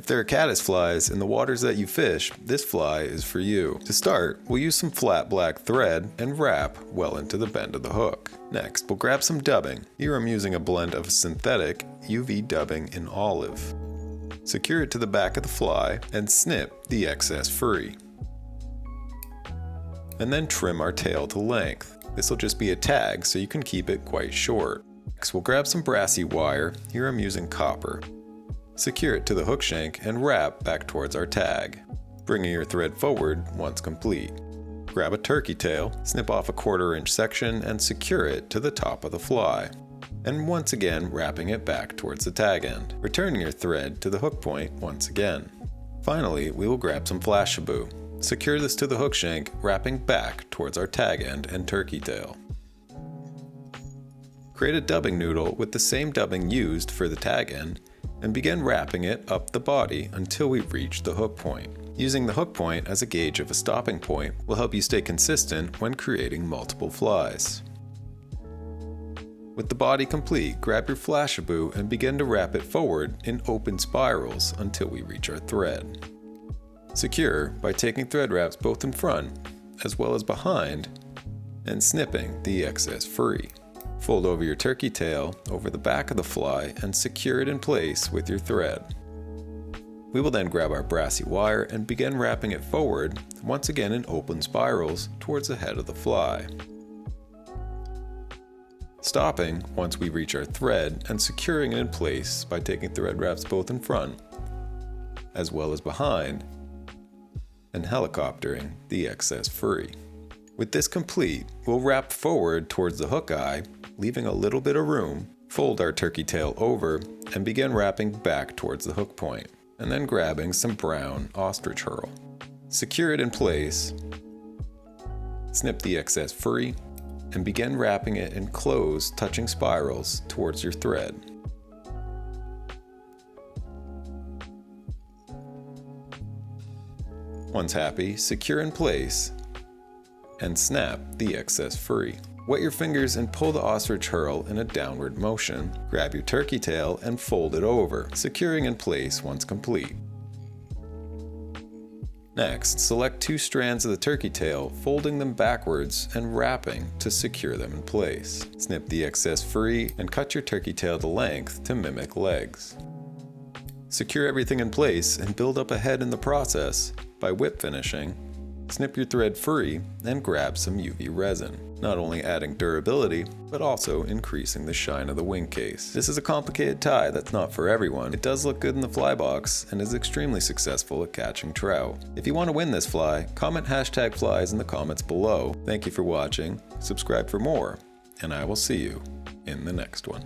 If there are caddis flies in the waters that you fish, this fly is for you. To start, we'll use some flat black thread and wrap well into the bend of the hook. Next, we'll grab some dubbing. Here I'm using a blend of synthetic UV dubbing in olive. Secure it to the back of the fly and snip the excess free. And then trim our tail to length. This will just be a tag, so you can keep it quite short. Next, we'll grab some brassy wire. Here I'm using copper. Secure it to the hook shank and wrap back towards our tag, bringing your thread forward once complete. Grab a turkey tail, snip off a 1/4 inch section and secure it to the top of the fly, and once again wrapping it back towards the tag end, returning your thread to the hook point once again. Finally, we will grab some flashabou. Secure this to the hook shank, wrapping back towards our tag end and turkey tail. Create a dubbing noodle with the same dubbing used for the tag end, and begin wrapping it up the body until we reach the hook point. Using the hook point as a gauge of a stopping point will help you stay consistent when creating multiple flies. With the body complete, grab your flashabou and begin to wrap it forward in open spirals until we reach our thread. Secure by taking thread wraps both in front as well as behind and snipping the excess free. Fold over your turkey tail over the back of the fly and secure it in place with your thread. We will then grab our brassy wire and begin wrapping it forward, once again in open spirals, towards the head of the fly. Stopping once we reach our thread and securing it in place by taking thread wraps both in front as well as behind and helicoptering the excess free. With this complete, we'll wrap forward towards the hook eye, leaving a little bit of room, fold our turkey tail over, and begin wrapping back towards the hook point, and then grabbing some brown ostrich herl. Secure it in place, snip the excess free, and begin wrapping it in closed, touching spirals towards your thread. Once happy, secure in place, and snap the excess free. Wet your fingers and pull the ostrich herl in a downward motion. Grab your turkey tail and fold it over, securing in place once complete. Next, select 2 strands of the turkey tail, folding them backwards and wrapping to secure them in place. Snip the excess free and cut your turkey tail to length to mimic legs. Secure everything in place and build up a head in the process by whip finishing. Snip your thread free and grab some UV resin, not only adding durability, but also increasing the shine of the wing case. This is a complicated tie that's not for everyone. It does look good in the fly box and is extremely successful at catching trout. If you want to win this fly, comment #flies in the comments below. Thank you for watching, subscribe for more, and I will see you in the next one.